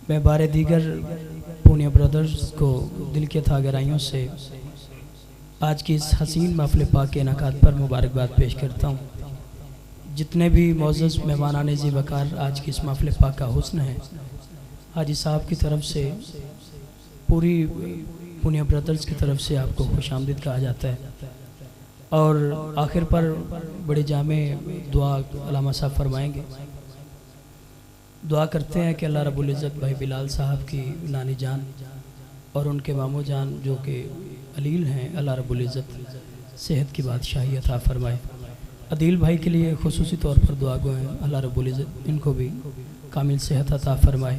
میں بار دیگر پونیا برادرز کو دل کے تھا گہرائیوں سے آج کی اس حسین محفل پاک کے انعقاد پر مبارکباد پیش کرتا ہوں۔ جتنے بھی معزز مہمانان ذی وقار آج کی اس محفل پاک کا حسن ہے، حاجی صاحب کی طرف سے پوری پونیا برادرز کی طرف سے آپ کو خوش آمدید کہا جاتا ہے۔ اور آخر پر بڑے جامع دعا علامہ صاحب فرمائیں گے۔ دعا کرتے ہیں کہ اللہ رب العزت بھائی بلال صاحب کی نانی جان اور ان کے ماموں جان جو کہ علیل ہیں، اللہ رب العزت صحت کی بادشاہی عطا فرمائے۔ عدیل بھائی کے لیے خصوصی طور پر دعا گو ہیں، اللہ رب العزت ان کو بھی کامل صحت عطا فرمائے۔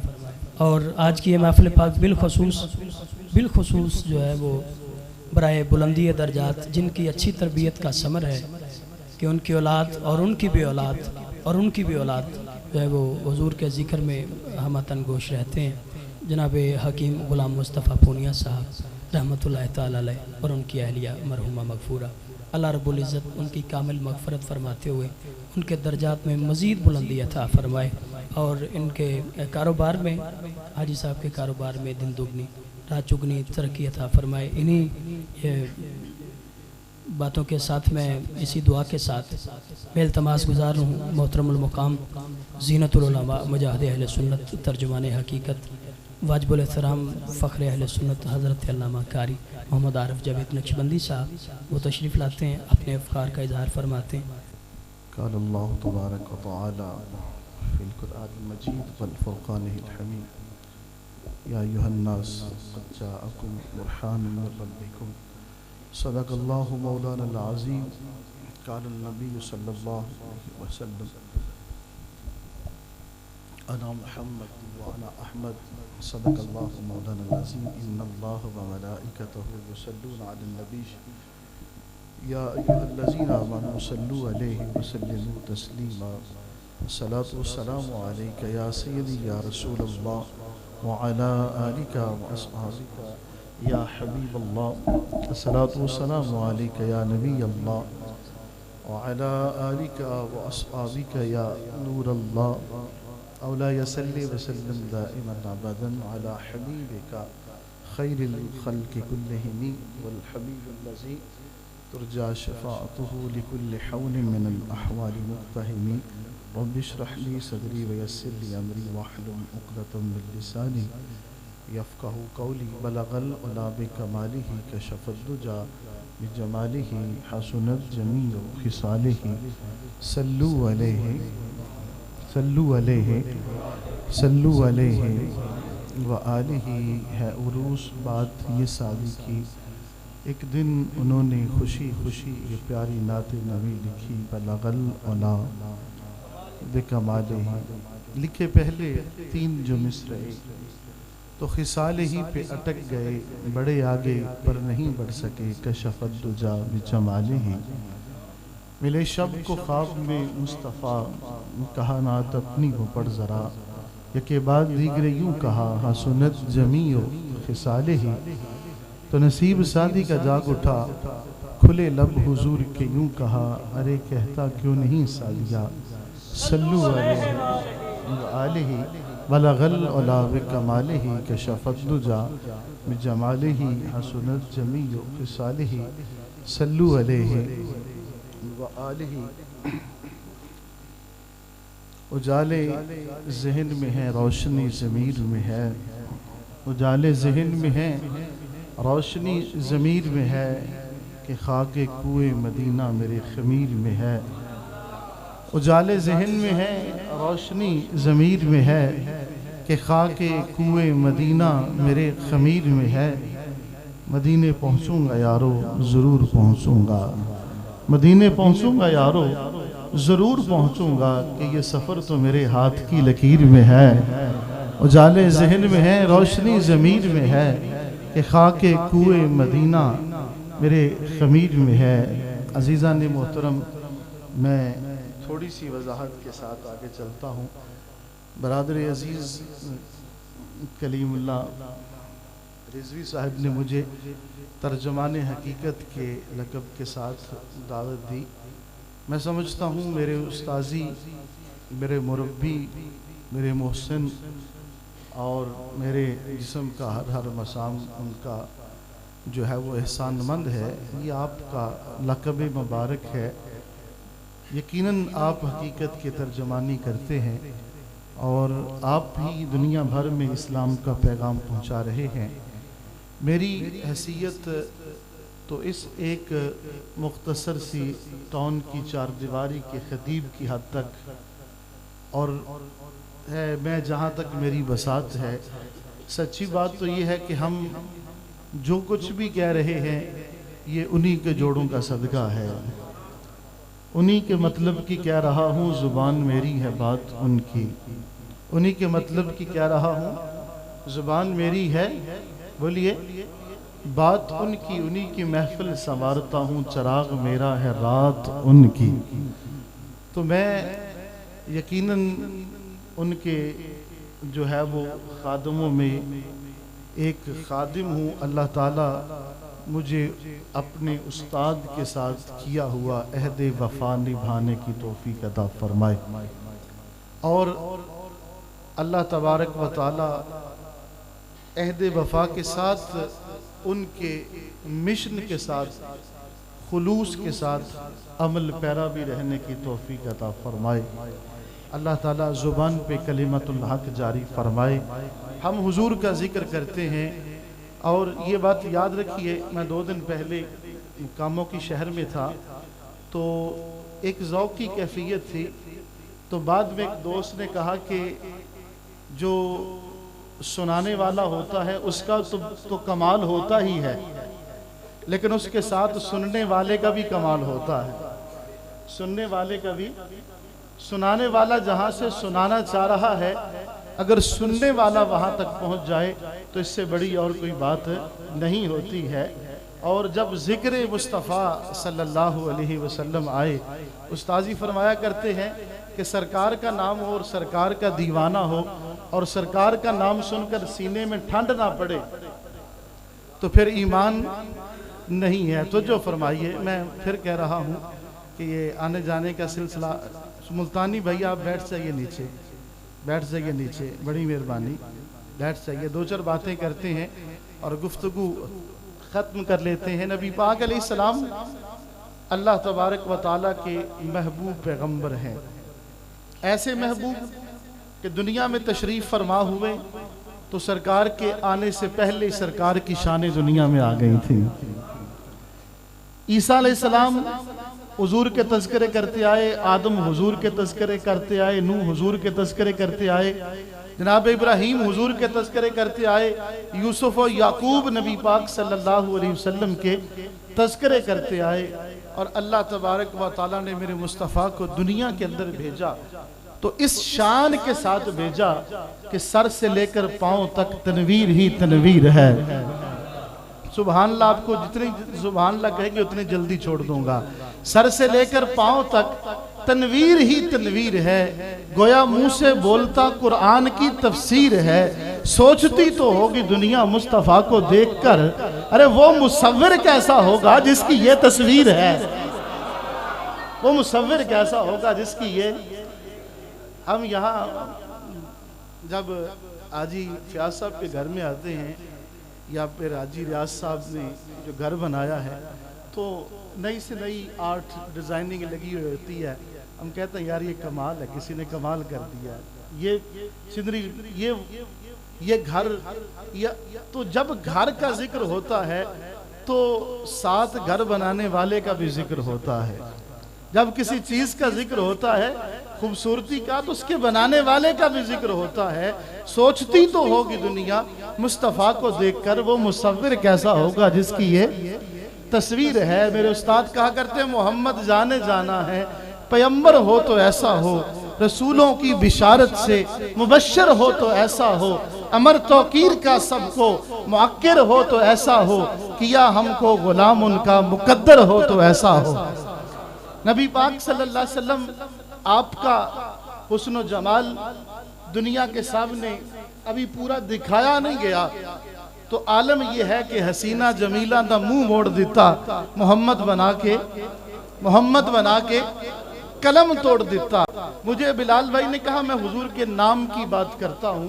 اور آج کی یہ محفل پاک بالخصوص جو ہے وہ برائے بلندی درجات جن کی اچھی تربیت کا ثمر ہے کہ ان کی اولاد اور ان کی بھی اولاد جو ہے وہ حضور کے ذکر میں ہمتن گوش رہتے ہیں۔ جناب حکیم غلام مصطفیٰ پونیا صاحب رحمۃ اللہ تعالی علیہ اور ان کی اہلیہ مرحومہ مغفورہ، اللہ رب العزت ان کی کامل مغفرت فرماتے ہوئے ان کے درجات میں مزید بلندی عطا فرمائے، اور ان کے کاروبار میں، حاجی صاحب کے کاروبار میں دن دگنی رات چگنی ترقی عطا فرمائے۔ انہی باتوں کے ساتھ میں اسی دعا کے ساتھ میں التماس گزار ہوں محترم المقام زینت العلماء مجاہد اہل سنت ترجمان حقیقت واجب الاحترام فخر اہل سنت حضرت علامہ قاری محمد عارف جاوید نقشبندی صاحب، وہ تشریف لاتے ہیں، اپنے افکار کا اظہار فرماتے ہیں۔ قال اللہ تبارک و تعالی فی القرآن المجید والفرقان الحمید یا ایھا الناس قد جاءکم برہان من ربکم صدق اللہ مولانا العظیم۔ قال النبی صلی اللہ علیہ وسلم انا محمد وانا احمد صدق اللہ مولانا العظیم۔ ان اللہ وملائکتہ یصلون علی النبی یا ایھا الذین آمنوا صلوا علیہ وسلموا تسلیما۔ الصلاۃ والسلام علیک یا سیدی یا رسول اللہ وعلی آلک واصحابک یا حبیب اللہ۔ الصلاۃ والسلام علیک یا نبی اللہ وعلی آلک واصحابک یا نور اللہ۔ اولا صلی وسلم دائما ابدا علی حبیبک خیر الخلق کلہم والحبیب الذی ترجى شفاعته لكل حول من الأحوال مقتحم۔ رب اشرح لي صدري ويسر لي أمري واحلل عقدة من لساني يفقهوا قولي۔ بلغ العلا بكماله كشف الدجى بجماله حسنت جميع خصاله۔ صلوا عليه صلوا عليه صلوا عليه وآلہ۔ ہے عروس بات یہ سادی کی، ایک دن انہوں نے خوشی خوشی یہ پیاری نعت نبی لکھی۔ بلغ العلا بکمالہ، لکھے پہلے تین جو مصرعے تو خصال ہی پہ اٹک گئے، بڑے آگے پر نہیں بڑھ سکے۔ کشف الدجا بجمالہ، ملے شب کو خواب میں مصطفیٰ، کہا نعت اپنی کو پڑھ ذرا، یکے بعد دیگرے یوں کہا حسنت جمیع خصالہ۔ تو نصیب سادی کا جاگ اٹھا، کھلے لب حضور کے یوں کہا، ارے کہتا کیوں نہیں سادیا۔ صلو علیہ وآلہ۔ بلغ العلا بکمالہ کشف الدجا بجمالہ حسنت جمیع خصالہ۔ صلو علیہ وآلہ۔ اجالے ذہن میں ہے روشنی ضمیر میں ہے، اجالے ذہن میں ہے روشنی ضمیر میں ہے، کہ خاک کوئے مدینہ میرے خمیر میں ہے۔ اجالے ذہن میں ہے روشنی ضمیر میں ہے، کہ خاک کوئے مدینہ میرے خمیر میں ہے۔ مدینے پہنچوں گا یارو ضرور پہنچوں گا، مدینے پہنچوں گا یارو ضرور پہنچوں گا، کہ یہ سفر تو میرے ہاتھ کی لکیر میں ہے۔ اجالے ذہن میں ہے روشنی ضمیر میں ہے، کہ خاک کوئے مدینہ میرے خمیر میں ہے۔ عزیزان محترم، میں تھوڑی سی وضاحت کے ساتھ آگے چلتا ہوں۔ برادر عزیز کلیم اللہ رضوی صاحب نے مجھے ترجمان حقیقت کے لقب کے ساتھ دعوت دی۔ میں سمجھتا ہوں میرے استاذی، میرے مربی، میرے محسن اور میرے جسم کا ہر مسام ان کا جو ہے وہ احسان مند ہے، یہ آپ کا لقب مبارک ہے۔ یقیناً آپ حقیقت کی ترجمانی کرتے ہیں اور آپ بھی دنیا بھر میں اسلام کا پیغام پہنچا رہے ہیں۔ میری حیثیت تو اس ایک مختصر سی ٹاؤن کی چار دیواری کے خطیب کی حد تک اور ہے، میں جہاں تک میری بساط ہے، سچی بات تو یہ ہے کہ ہم جو کچھ بھی کہہ رہے ہیں یہ انہی کے جوڑوں کا صدقہ ہے، انہی کے مطلب کی کہہ رہا ہوں، زبان میری ہے بات ان کی، انہی کے مطلب کی کہہ رہا ہوں، زبان میری ہے بولیے بات ان کی، انہی کی محفل سنوارتا ہوں، چراغ میرا ہے رات ان کی۔ تو میں یقیناً ان کے جو ہے وہ خادموں میں ایک خادم ہوں۔ اللہ تعالیٰ مجھے اپنے استاد کے ساتھ کیا ہوا عہد وفا نبھانے کی توفیق عطا فرمائے، اور اللہ تبارک و تعالیٰ عہد وفا کے ساتھ ان کے مشن کے ساتھ خلوص کے ساتھ عمل پیرا بھی رہنے کی توفیق عطا فرمائے۔ اللہ تعالیٰ زبان پہ کلمت الحق جاری فرمائے۔ ہم حضور کا ذکر کرتے ہیں، اور یہ بات یاد رکھیے، میں 2 دن پہلے کاموں کی شہر میں تھا تو ایک ذوق کی کیفیت تھی، تو بعد میں ایک دوست نے کہا کہ جو سنانے والا ہوتا ہے اس کا تو کمال ہوتا ہی ہے، لیکن اس کے ساتھ سننے والے کا بھی کمال ہوتا ہے، سننے والے کا بھی۔ سنانے والا جہاں سے سنانا چاہ رہا ہے، اگر سننے والا وہاں تک پہنچ جائے تو اس سے بڑی اور کوئی بات نہیں ہوتی ہے۔ اور جب ذکر مصطفیٰ صلی اللہ علیہ وسلم آئے، استاذی فرمایا کرتے ہیں کہ سرکار کا نام ہو اور سرکار کا دیوانہ ہو اور سرکار کا نام سن کر سینے میں ٹھنڈ نہ پڑے تو پھر ایمان نہیں ہے۔ تو جو فرمائیے، میں پھر کہہ رہا ہوں کہ یہ آنے جانے کا سلسلہ، ملتانی بھائی آپ بیٹھ جائیے نیچے، بیٹھ جائیے نیچے، بڑی مہربانی بیٹھ جائیے، 2-4 باتیں کرتے ہیں اور گفتگو ختم کر لیتے ہیں۔ نبی پاک علیہ السلام اللہ تبارک و تعالیٰ کے محبوب پیغمبر ہیں، ایسے محبوب کہ دنیا میں تشریف فرما ہوئے تو سرکار کے آنے سے پہلے سرکار کی شان دنیا میں آ گئی تھی۔ عیسیٰ علیہ السلام حضور کے تذکرے کرتے آئے، آدم حضور کے تذکرے کرتے آئے، نوح حضور کے تذکرے کرتے آئے، جناب ابراہیم حضور کے تذکرے کرتے آئے، یوسف و یعقوب نبی پاک صلی اللہ علیہ وسلم کے تذکرے کرتے آئے، اور اللہ تبارک و تعالیٰ نے میرے مصطفیٰ کو دنیا کے اندر بھیجا تو اس شان کے ساتھ بھیجا کہ سر سے لے کر پاؤں تک تنویر ہی تنویر ہے۔ سبحان اللہ، آپ کو جتنی سبحان اللہ کہے گی اتنی جلدی چھوڑ دوں گا۔ سر سے لے کر پاؤں تک تنویر ہی تنویر ہے، گویا منہ سے بولتا قرآن کی تفسیر ہے، سوچتی تو ہوگی دنیا مصطفیٰ کو دیکھ کر، ارے وہ مصور کیسا ہوگا جس کی یہ تصویر ہے، وہ مصور کیسا ہوگا جس کی یہ۔ ہم یہاں جب حاجی فیاض صاحب کے گھر میں آتے ہیں یا پھر حاجی ریاض صاحب نے جو گھر بنایا ہے تو نئی سے نئی آرٹ ڈیزائننگ لگی ہوئی ہوتی ہے، ہم کہتے ہیں یار یہ کمال ہے، کسی نے کمال کر دیا ہے، یہ چندری یہ گھر۔ تو جب گھر کا ذکر ہوتا ہے تو ساتھ گھر بنانے والے کا بھی ذکر ہوتا ہے، جب کسی چیز کا ذکر ہوتا ہے خوبصورتی کا تو اس کے بنانے والے کا بھی ذکر ہوتا ہے۔ سوچتی تو ہوگی دنیا مصطفیٰ کو دیکھ کر وہ مصور کیسا ہوگا جس کی یہ تصویر ہے۔ میرے استاد کہا کرتے ہیں محمد جانے جانا ہے، پیغمبر ہو تو ایسا ہو، رسولوں کی بشارت سے مبشر ہو تو ایسا ہو، امر توقیر کا سب کو معکر ہو تو ایسا ہو، کیا ہم کو غلام ان کا مقدر ہو تو ایسا ہو۔ نبی پاک صلی اللہ علیہ وسلم آپ کا حسن و جمال دنیا کے سامنے ابھی پورا دکھایا نہیں گیا تو عالم یہ ہے کہ حسینہ جمیلہ نہ منہ موڑ دیتا، محمد بنا کے قلم توڑ دیتا۔ مجھے بلال بھائی نے کہا میں حضور کے نام کی بات کرتا ہوں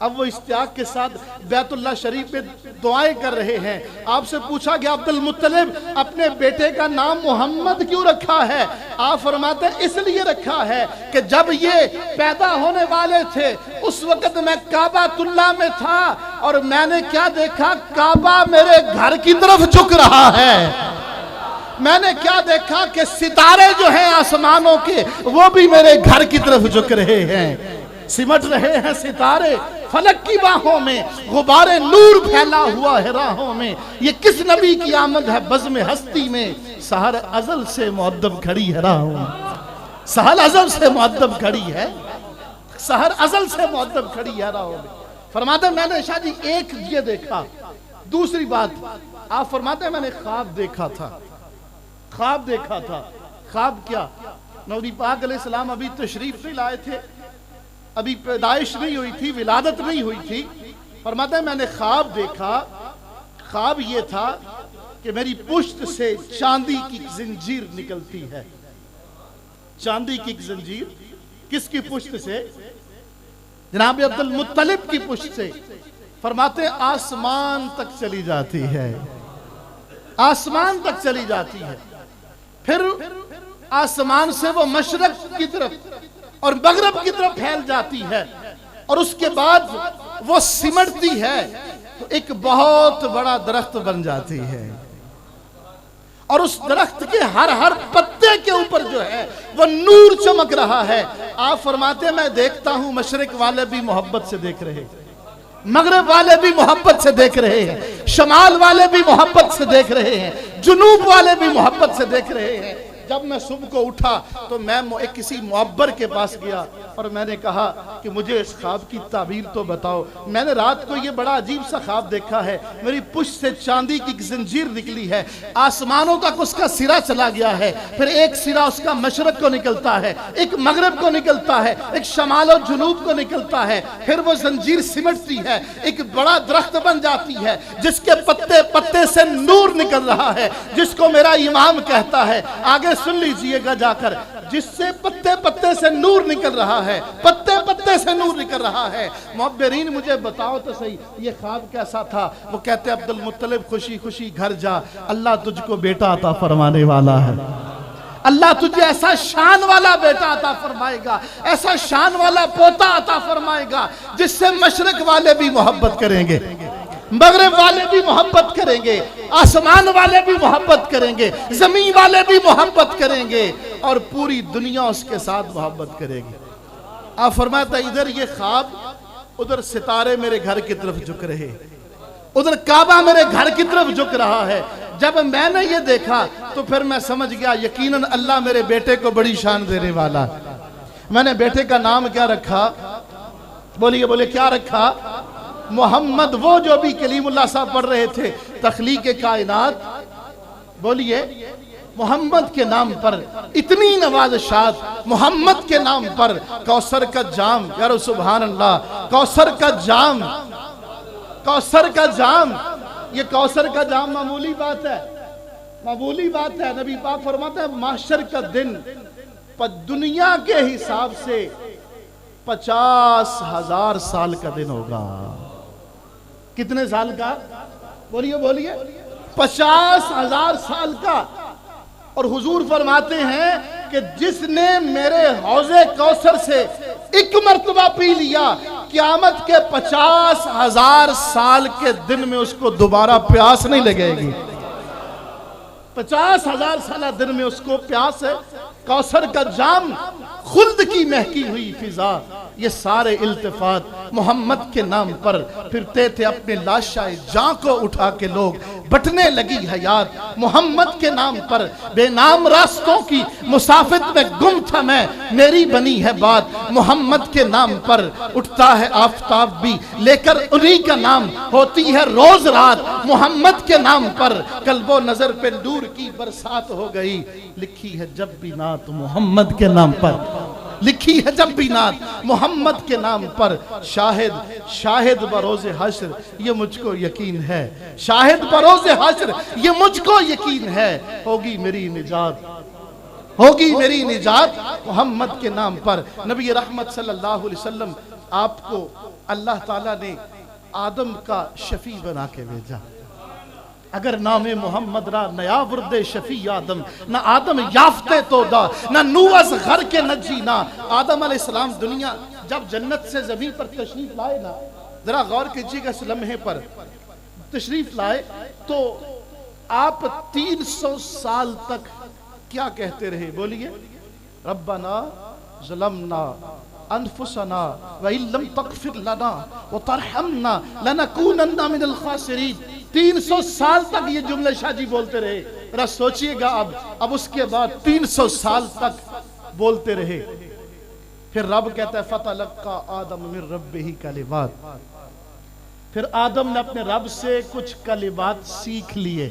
اب وہ اشتیاق کے ساتھ بیت اللہ شریف میں دعائیں کر رہے ہیں. آپ سے پوچھا گیا عبد المطلب اپنے بیٹے کا نام محمد کیوں رکھا ہے؟ آپ فرماتے ہیں اس لیے رکھا ہے کہ جب یہ پیدا ہونے والے تھے اس وقت میں کعبہ اللہ میں تھا اور میں نے کیا دیکھا؟ کعبہ میرے گھر کی طرف جھک رہا ہے. میں نے کیا دیکھا کہ ستارے جو ہیں آسمانوں کے وہ بھی میرے گھر کی طرف جھک رہے ہیں. سمٹ رہے ہیں ستارے فلک کی باہوں میں، غبار نور پھیلا ہوا ہے راہوں میں. یہ کس نبی کی آمد ہے بزم ہستی میں؟ سحر ازل سے مؤدب کھڑی ہے راہوں میں. سحر ازل سے مؤدب کھڑی ہے، سحر ازل سے مؤدب کھڑی ہے راہوں میں. فرماتے ہیں میں نے شاہ جی ایک یہ دیکھا. دوسری بات آپ فرماتے ہیں میں نے خواب دیکھا تھا. خواب دیکھا تھا. خواب کیا؟ نبی پاک علیہ السلام ابھی تشریف نہیں لائے تھے، ابھی پیدائش نہیں ہوئی تھی، ولادت نہیں ہوئی تھی. فرماتا ہے میں نے خواب دیکھا. خواب یہ تھا کہ میری پشت سے چاندی کی زنجیر نکلتی ہے. چاندی کی زنجیر کس کی پشت سے؟ جناب عبد المطلب کی پشت سے. فرماتے ہیں آسمان تک چلی جاتی ہے، آسمان تک چلی جاتی ہے. پھر آسمان سے وہ مشرق کی طرف اور مغرب کی طرف پھیل جاتی ہے اور اس کے بعد وہ سمٹتی ہے تو ایک بہت بڑا درخت بن جاتی ہے اور اس درخت کے ہر پتے کے اوپر جو ہے وہ نور چمک رہا ہے. آپ فرماتے ہیں میں دیکھتا ہوں مشرق والے بھی محبت سے دیکھ رہے ہیں، مغرب والے بھی محبت سے دیکھ رہے ہیں، شمال والے بھی محبت سے دیکھ رہے ہیں، جنوب والے بھی محبت سے دیکھ رہے ہیں. جب میں صبح کو اٹھا تو میں کسی معبر کے پاس گیا اور میں نے کہا کہ مجھے اس خواب کی تعبیر تو بتاؤ. میں نے رات کو یہ بڑا عجیب سا خواب دیکھا ہے. میری پشت سے چاندی کی زنجیر نکلی ہے، آسمانوں تک اس کا سرا چلا گیا ہے، پھر ایک سرا اس کا مشرق کو نکلتا ہے، ایک مغرب کو نکلتا ہے، ایک شمال و جنوب کو نکلتا ہے. پھر وہ زنجیر سمٹتی ہے، ایک بڑا درخت بن جاتی ہے جس کے پتے پتے سے نور نکل رہا ہے، جس کو میرا امام کہتا ہے. آگے سن لیجئے گا جا کر، جس سے پتے پتے سے نور نکل رہا ہے، پتے پتے سے نور نکل رہا ہے. معبرین مجھے بتاؤ تو صحیح یہ خواب کیسا تھا؟ وہ کہتے عبد المطلب خوشی خوشی گھر جا، اللہ تجھ کو بیٹا عطا فرمانے والا ہے. اللہ تجھے ایسا شان والا بیٹا عطا فرمائے گا، ایسا شان والا پوتا عطا فرمائے گا جس سے مشرق والے بھی محبت کریں گے، مغرب والے بھی محبت کریں گے، آسمان والے بھی محبت کریں گے، زمین والے بھی محبت کریں گے اور پوری دنیا اس کے ساتھ محبت کرے گی. آپ فرماتا ادھر یہ خواب، ادھر ستارے میرے گھر کی طرف جھک رہے، ادھر کعبہ میرے گھر کی طرف جھک رہا ہے. جب میں نے یہ دیکھا تو پھر میں سمجھ گیا یقیناً اللہ میرے بیٹے کو بڑی شان دینے والا. میں نے بیٹے کا نام کیا رکھا؟ بولیے کیا رکھا؟ محمد. وہ جو بھی کلیم اللہ صاحب پڑھ رہے تھے تخلیق کائنات، بولیے محمد کے نام پر اتنی نوازشات، محمد کے نام پر کوثر کا جام. یار سبحان اللہ، کوثر کا جام، کوثر کا جام. یہ کوثر کا جام معمولی بات ہے، معمولی بات ہے. نبی پاک فرماتا ہے محشر کا دن دنیا کے حساب سے 50,000 سال کا دن ہوگا. کتنے سال کا؟ بولیے 50,000 سال کا. اور حضور فرماتے ہیں کہ جس نے میرے حوض کوثر سے ایک مرتبہ پی لیا، قیامت کے 50,000 سال کے دن میں اس کو دوبارہ پیاس نہیں لگے گی. 50,000 سالہ دن میں اس کو پیاس ہے. کوثر کا جام، خلد کی مہکی ہوئی فضا، یہ سارے التفات محمد کے نام پر. پھرتے تھے اپنے لاشائے جاں کو اٹھا کے لوگ، بٹنے لگی حیات محمد کے نام پر. بے نام راستوں کی مسافت میں گم تھا میں، میری بنی ہے بات محمد کے نام پر. اٹھتا ہے آفتاب بھی لے کر انہی کا نام، ہوتی ہے روز رات محمد کے نام پر. قلب و نظر پہ نور کی برسات ہو گئی، لکھی ہے جب بھی نعت محمد کے نام پر، لکھی ہے جب بھی نعت محمد کے نام پر. شاہد بروز حشر یہ مجھ کو یقین ہے، شاہد بروز حشر یہ مجھ کو یقین ہے. ہوگی میری نجات، ہوگی میری نجات محمد کے نام پر. نبی رحمت صلی اللہ علیہ وسلم آپ کو اللہ تعالیٰ نے آدم کا شفیع بنا کے بھیجا. اگر نام محمد را نیا ورد شفیع آدم، نہ آدم یافتے تو دا، نہ نوح از غر کے نجی، نہ آدم علیہ السلام دنیا جب جنت سے زمین پر تشریف لائے نا، ذرا غور کیجئے گا اس لمحے پر تشریف لائے تو آپ 300 سال تک کیا کہتے رہے؟ بولیے، ربنا ظلمنا انفسنا وَإِن لَمْ تَغْفِرْ لَنَا وَتَرْحَمْنَا لَنَكُونَنَّ مِنَ الْخَاسِرِينَ. 300 سال تک یہ جملے شاہ جی بولتے رہے. ذرا سوچئے گا اب اس کے بعد 300 سال تک بولتے رہے. پھر رب کہتا ہے فَتَلَقَّى آدَمُ مِن رَبِّهِ کلمات. پھر آدم نے اپنے رب سے کچھ کلمات سیکھ لیے.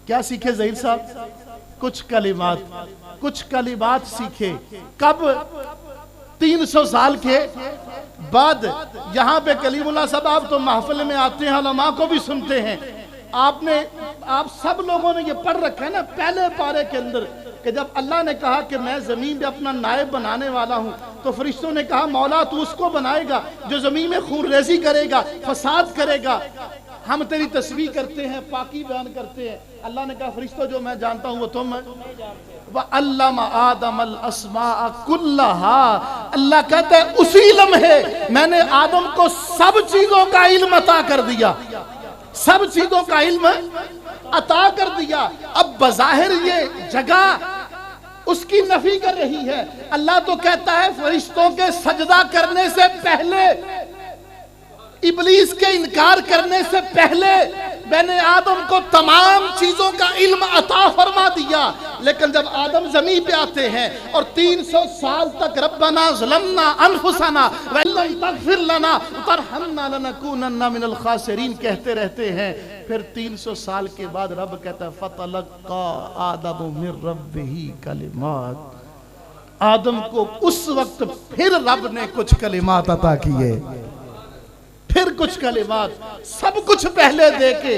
کیا سیکھے ظہیر صاحب؟ کچھ کلمات سیکھے. کب؟ 300 سال کے بعد. یہاں پہ کلیم اللہ صاحب آپ تو محفل میں آتے ہیں، علماء کو بھی سنتے ہیں. آپ سب لوگوں نے یہ پڑھ رکھا ہے نا پہلے پارے کے اندر کہ جب اللہ نے کہا کہ میں زمین پہ اپنا نائب بنانے والا ہوں تو فرشتوں نے کہا مولا تو اس کو بنائے گا جو زمین میں خون ریزی کرے گا، فساد کرے گا. ہم تیری تسبیح کرتے ہیں، پاکی بیان کرتے ہیں. اللہ نے کہا فرشتوں جو میں جانتا ہوں وہ تم وَعَلَّمَ آدَمَ الْأَسْمَاءَ كُلَّهَا. اللہ کہتا ہے اسی لمحے میں نے آدم کو سب چیزوں کا علم عطا کر دیا. سب چیزوں کا علم عطا کر دیا. اب بظاہر یہ جگہ اس کی نفی کر رہی ہے. اللہ تو کہتا ہے فرشتوں کے سجدہ کرنے سے پہلے، ابلیس کے انکار کرنے سے پہلے میں نے آدم کو تمام چیزوں کا علم عطا فرما دیا. لیکن جب آدم زمین پہ آتے ہیں اور 300 سال تک ربنا ظلمنا انفسنا وَإِن لَمْ تَغْفِرْ لَنَا وَتَرْحَمْنَا لَنَكُونَنَّ مِنَ الْخَاسِرِينَ کہتے رہتے ہیں. پھر 300 سال کے بعد رب کہتا ہے فَتَلَقَّى آدَمُ مِن رَبِّهِ کلمات. آدم کو اس وقت پھر رب نے کچھ کلمات عطا کیے. پھر کچھ کلمات. سب کچھ پہلے دے کے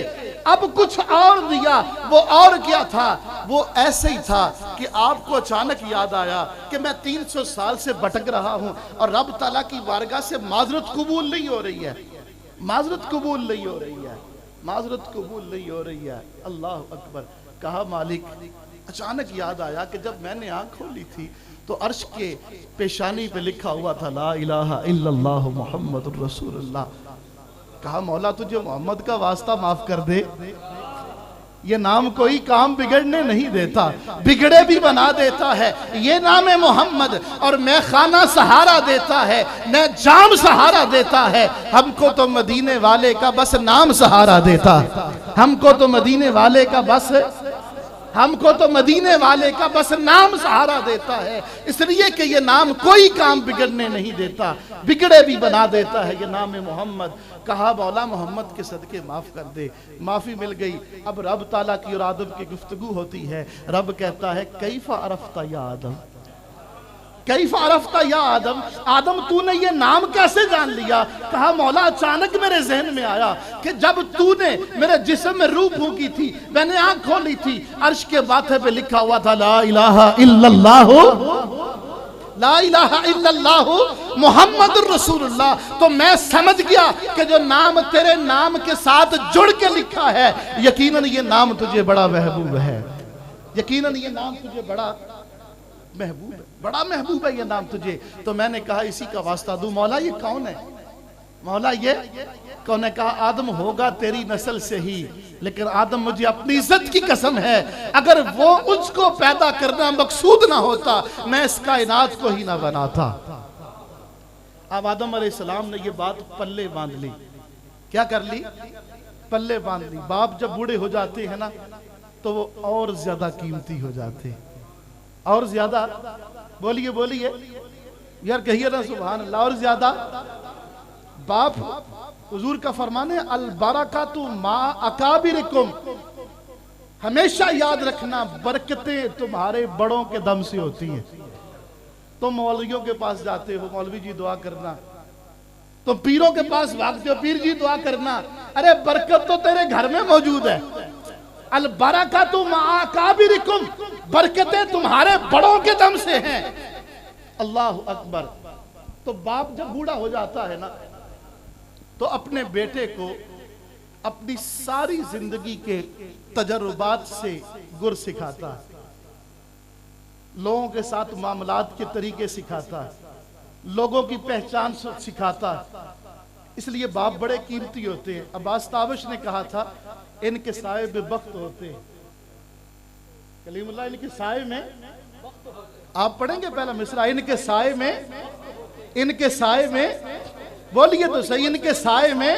اب کچھ اور دیا. وہ اور کیا تھا؟ وہ ایسے ہی تھا کہ آپ کو اچانک یاد آیا کہ میں 300 سال سے بھٹک رہا ہوں اور رب تعالیٰ کی بارگاہ سے معذرت قبول نہیں ہو رہی ہے. معذرت قبول نہیں ہو رہی ہے. معذرت قبول نہیں ہو رہی ہے. اللہ اکبر. کہا مالک، اچانک یاد آیا کہ جب میں نے آنکھ کھولی تھی تو عرش کے پیشانی پہ لکھا ہوا تھا لا الہ الا اللہ محمد الرسول اللہ. کہا مولا تجھے محمد کا واسطہ معاف کر دے. یہ نام کوئی کام بگڑنے نہیں دیتا، بگڑے بھی بنا دیتا ہے. یہ نام محمد اور میں خانہ سہارا دیتا ہے، میں جام سہارا دیتا ہے. ہم کو تو مدینے والے کا بس نام سہارا دیتا. ہم کو تو مدینے والے کا بس نام سہارا دیتا ہے. اس لیے کہ یہ نام کوئی کام بگڑنے نہیں دیتا، بگڑے بھی بنا دیتا ہے یہ نام محمد. کہا مولا محمد کے صدقے معاف کر دے. معافی مل گئی. اب رب تعالیٰ کی اور آدم کی گفتگو ہوتی ہے. رب کہتا ہے کیف عرفت یا آدم، کیف عرفت یا آدم. آدم تو نے یہ نام کیسے جان لیا؟ کہا مولا اچانک میرے ذہن میں آیا کہ جب تو نے میرے جسم میں روح پھونکی تھی، میں نے آنکھ کھولی تھی، عرش کے ماتھے پہ لکھا ہوا تھا لا الہ الا اللہ، لا الہ الا اللہ محمد الرسول اللہ. تو میں سمجھ گیا کہ جو نام تیرے نام کے ساتھ جڑ کے لکھا ہے یقیناً یہ نام تجھے بڑا محبوب ہے. یقیناً یہ نام تجھے بڑا محبوب ہے، بڑا محبوب ہے یہ نام تجھے. تو میں نے کہا اسی کا واسطہ دوں. مولا یہ کون ہے؟ مولا یہ کون ہے؟ کہا آدم ہوگا تیری نسل سے ہی، لیکن آدم مجھے اپنی عزت کی قسم ہے اگر وہ اس کو پیدا کرنا مقصود نہ ہوتا میں اس کائنات کو ہی نہ بناتا. اب آدم علیہ السلام نے یہ بات پلے باندھ لی. کیا کر لی؟ پلے باندھ لی. باپ جب بوڑھے ہو جاتے ہیں نا تو وہ اور زیادہ قیمتی ہو جاتے ہیں، اور زیادہ. بولیے یار کہیے نا سبحان اللہ. اور زیادہ. باپ حضور کا فرمان ہے البرکاتُ ما اکابرکم. ہمیشہ یاد رکھنا برکتیں تمہارے بڑوں کے دم سے ہوتی ہیں. تم مولویوں کے پاس جاتے ہو، مولوی جی دعا کرنا. تم پیروں کے پاس بھاگتے ہو، پیر جی دعا کرنا. ارے برکت تو تیرے گھر میں موجود ہے. البرکاتُ ما تو باپ جب بوڑھا ہو جاتا ہے نا تو اپنے بیٹے کو اپنی ساری زندگی کے تجربات سے گر سکھاتا ہے، لوگوں کے ساتھ معاملات کے طریقے سکھاتا ہے، لوگوں کی پہچان سکھاتا ہے۔ اس لیے باپ بڑے قیمتی ہوتے ہیں۔ عباس تابش نے کہا تھا ان کے سائے بے بخت ہوتے ہیں۔ کلیم اللہ ان کے سائے میں، آپ پڑھیں گے پہلا مصرع، ان کے سائے میں، ان کے سائے میں، بولیے تو صحیح، ان کے سائے میں،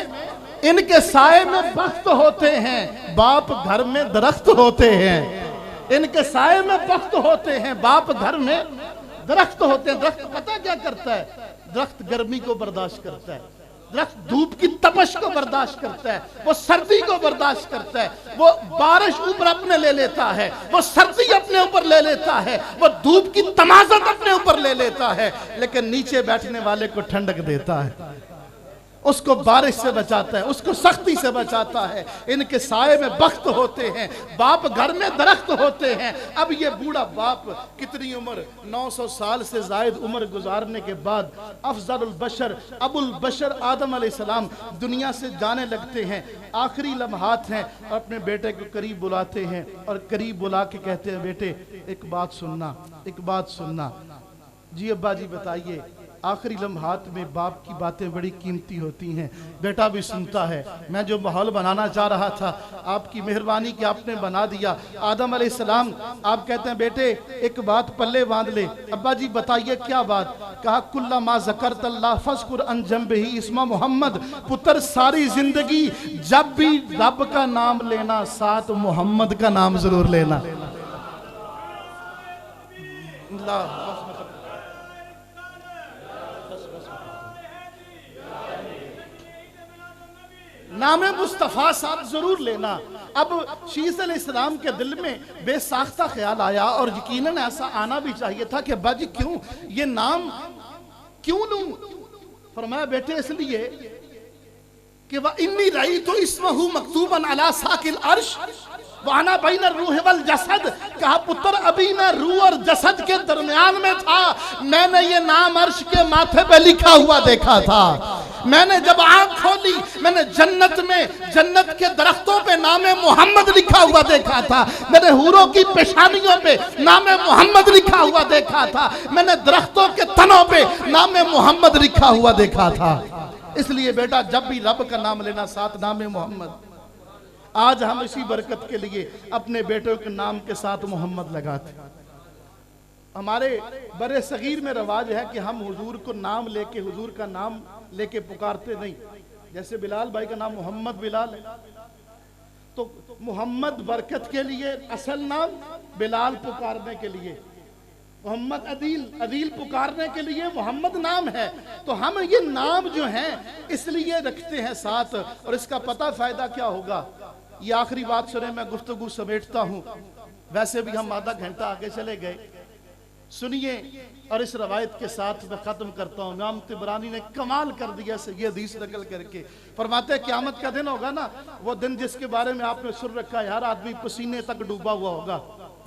ان کے سائے میں بخت ہوتے ہیں، باپ گھر میں درخت ہوتے ہیں۔ ان کے سائے میں بخت ہوتے ہیں، باپ گھر میں درخت ہوتے ہیں۔ درخت پتہ کیا کرتا ہے؟ درخت گرمی کو برداشت کرتا ہے، درخت دھوپ کی تپش کو برداشت کرتا ہے، وہ سردی کو برداشت کرتا ہے، وہ بارش اوپر اپنے لے لیتا ہے، وہ سردی اپنے اوپر لے لیتا ہے، وہ دھوپ کی تمازت اپنے اوپر لے لیتا ہے، لیکن نیچے بیٹھنے والے کو ٹھنڈک دیتا ہے، اس کو بارش سے بچاتا ہے، اس کو سختی سے بچاتا ہے۔ ان کے سائے میں بخت ہوتے ہیں، باپ گھر میں درخت ہوتے ہیں۔ اب یہ بوڑھا باپ کتنی عمر، 900 سال سے زائد عمر گزارنے کے بعد افضل البشر ابو البشر آدم علیہ السلام دنیا سے جانے لگتے ہیں، آخری لمحات ہیں، اور اپنے بیٹے کو قریب بلاتے ہیں اور قریب بلا کے کہتے ہیں بیٹے ایک بات سننا، ایک بات سننا۔ جی ابا جی بتائیے۔ آخری لمحات میں باپ کی باتیں بڑی قیمتی ہوتی ہیں، بیٹا بھی سنتا ہے۔ میں جو ماحول بنانا چاہ رہا تھا آپ کی مہربانی کہ آپ نے بنا دیا۔ آدم علیہ السلام آپ کہتے ہیں بیٹے ایک بات پلے باندھ لے۔ ابا جی بتائیے کیا بات؟ کہا کل ما ذکرت اللہ فذکر عن جنبہ اسم محمد۔ پتر ساری زندگی جب بھی رب کا نام لینا ساتھ محمد کا نام ضرور لینا۔ اللہ نام مصطفیٰ صاحب ضرور لینا۔ اب شیس علیہ السلام کے دل میں بے ساختہ خیال آیا، اور یقیناً ایسا آنا بھی چاہیے تھا کہ ابا جی کیوں یہ نام کیوں لوں؟ فرمایا بیٹے اس لیے کہ وَإِنِّي رَأَيْتُ اسْمَهُ مَكْتُوبًا عَلَى سَاقِ الْعَرْشِ وَأَنَا بَيْنَ الرُّوحِ وَالْجَسَدِ۔ کہا پتر ابھی میں روح اور جسد کے درمیان میں تھا، میں نے یہ نام عرش کے ماتھے پہ لکھا ہوا دیکھا تھا۔ میں نے جب آنکھ کھولی میں نے جنت میں جنت کے درختوں پہ نام محمد لکھا ہوا دیکھا تھا، میں نے حوروں کی پیشانیوں پہ نام محمد لکھا ہوا دیکھا تھا، میں نے درختوں کے تنوں پہ نام محمد لکھا ہوا دیکھا تھا۔ اس لیے بیٹا جب بھی رب کا نام لینا ساتھ نام محمد۔ آج ہم اسی برکت کے لیے اپنے بیٹوں کے نام کے ساتھ محمد لگاتے ہیں۔ ہمارے برے صغیر میں رواج ہے کہ ہم حضور کو نام لے کے حضور کا نام لے کے پکارتے نہیں۔ جیسے بلال بھائی کا نام محمد بلال ہے تو محمد برکت کے لیے اصل نام، بلال پکارنے کے لیے، محمد عدیل پکارنے کے لیے محمد نام ہے۔ تو ہم یہ نام جو ہیں اس لیے رکھتے ہیں ساتھ، اور اس کا پتہ فائدہ کیا ہوگا؟ یہ آخری بات سنیں، میں گفتگو سمیٹتا ہوں، ویسے بھی ہم آدھا گھنٹہ آگے چلے گئے۔ سنیے اور اس روایت کے ساتھ میں ختم کرتا ہوں۔ امام طبرانی نے کمال کر دیا یہ حدیث نقل کر کے، فرماتے ہیں قیامت کا دن ہوگا نا، وہ دن جس کے بارے میں آپ نے سن رکھا ہے، ہر آدمی پسینے تک ڈوبا ہوا ہوگا،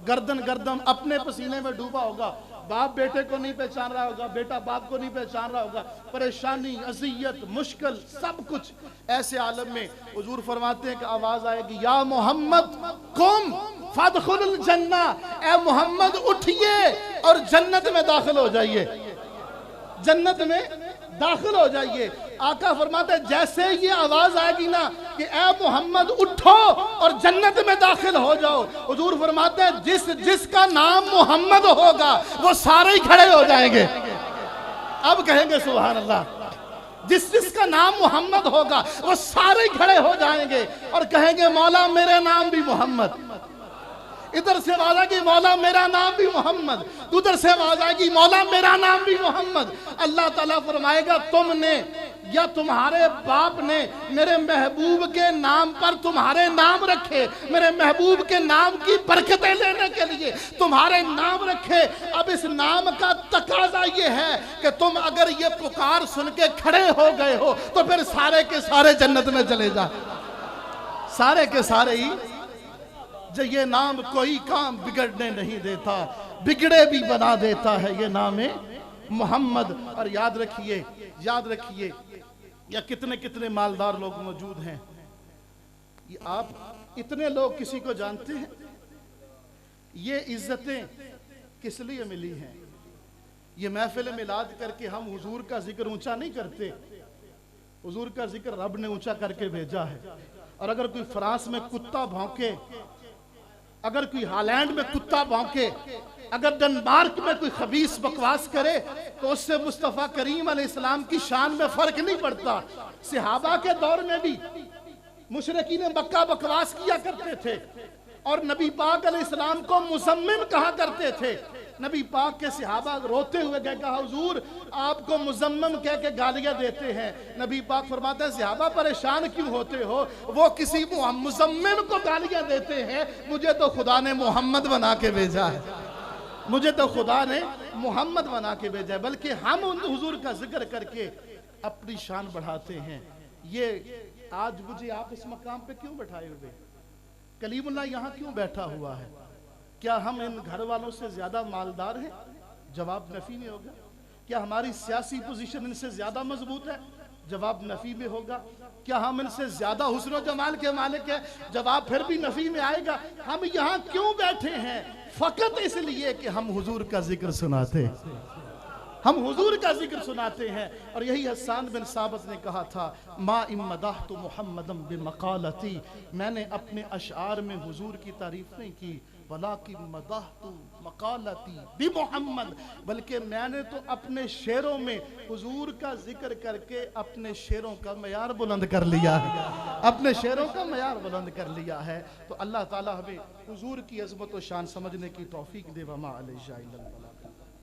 گردن اپنے پسینے میں ڈوبا ہوگا، باپ بیٹے کو نہیں پہچان رہا ہوگا، بیٹا باپ کو نہیں پہچان رہا ہوگا، پریشانی، اذیت، مشکل، سب کچھ ایسے عالم میں حضور فرماتے ہیں کہ آواز آئے گی یا محمد قم فادخل الجنہ، اے محمد اٹھئے اور جنت میں داخل ہو جائیے، جنت میں داخل ہو جائیے۔ آقا فرماتے ہیں جیسے یہ آواز آئے گی نا کہ اے محمد اٹھو اور جنت میں داخل ہو جاؤ، حضور فرماتے ہیں جس کا نام محمد ہوگا وہ سارے ہی کھڑے ہو جائیں گے۔ اب کہیں گے سبحان اللہ، جس کا نام محمد ہوگا وہ سارے ہی کھڑے ہو جائیں گے اور کہیں گے مولا میرے نام بھی محمد۔ ادھر سے آواز آئے گی مولا میرا نام بھی محمد، ادھر سے آواز آئے گی مولا میرا نام بھی محمد۔ اللہ تعالیٰ فرمائے گا تم نے یا تمہارے باپ نے میرے محبوب کے نام پر تمہارے نام رکھے، میرے محبوب کے نام کی برکتیں لینے کے لیے تمہارے نام رکھے۔ اب اس نام کا تقاضا یہ ہے کہ تم اگر یہ پکار سن کے کھڑے ہو گئے ہو تو پھر سارے کے سارے جنت میں چلے جا، سارے کے سارے ہی۔ یہ نام کوئی کام بگڑنے نہیں دیتا، بگڑے بھی بنا دیتا ہے یہ نام محمد. اور یاد رکھیے یا کتنے کتنے مالدار لوگ موجود ہیں. آپ اتنے لوگ کسی کو جانتے ہیں؟ یہ عزتیں کس لیے ملی ہیں؟ یہ محفل میلاد کر کے ہم حضور کا ذکر اونچا نہیں کرتے. حضور کا ذکر رب نے اونچا کر کے بھیجا ہے. اور اگر کوئی فرانس میں کتا بھونکے، اگر کوئی ہالینڈ میں کتا بھونکے، اگر ڈنمارک میں کوئی خبیث بکواس کرے، تو اس سے مصطفیٰ کریم علیہ السلام کی شان میں فرق نہیں پڑتا. صحابہ کے دور میں بھی مشرکین مکہ بکواس کیا کرتے تھے اور نبی پاک علیہ السلام کو مزمم کہا کرتے تھے. نبی پاک کے صحابہ روتے ہوئے کہا حضور آپ کو مزمم کہہ کے گالیاں دیتے ہیں. نبی پاک فرماتے ہیں صحابہ پریشان کیوں ہوتے ہو؟ وہ کسی مزمم کو گالیاں دیتے ہیں، مجھے تو خدا نے محمد بنا کے بھیجا ہے. مجھے تو خدا نے محمد بنا کے بھیجا ہے. بلکہ ہم ان حضور کا ذکر کر کے اپنی شان بڑھاتے ہیں. یہ آج مجھے آپ اس مقام پہ کیوں بٹھائے ہوئے؟ کلیم اللہ یہاں کیوں بیٹھا ہوا ہے؟ کیا ہم ان گھر والوں سے زیادہ مالدار ہیں؟ جواب نفی میں ہوگا. کیا ہماری سیاسی پوزیشن ان سے زیادہ مضبوط ہے؟ جواب نفی میں ہوگا. کیا ہم ان سے زیادہ حسن و جمال کے مالک ہیں؟ جواب پھر بھی نفی میں آئے گا. ہم یہاں کیوں بیٹھے ہیں؟ فقط اس لیے کہ ہم حضور کا ذکر سناتے ہیں. ہم حضور کا ذکر سناتے ہیں. اور یہی حسان بن ثابت نے کہا تھا ما ان مدحت محمدا بمقالتی، میں نے اپنے اشعار میں حضور کی تعریف نہیں کی، ولیکن مدحت مقالتی بمحمد، بلکہ میں نے تو اپنے شعروں میں حضور کا ذکر کر کے اپنے شعروں کا معیار بلند کر لیا ہے. اپنے شعروں کا معیار بلند کر لیا ہے. تو اللہ تعالی ہمیں حضور کی عظمت و شان سمجھنے کی توفیق دے. وما علیہ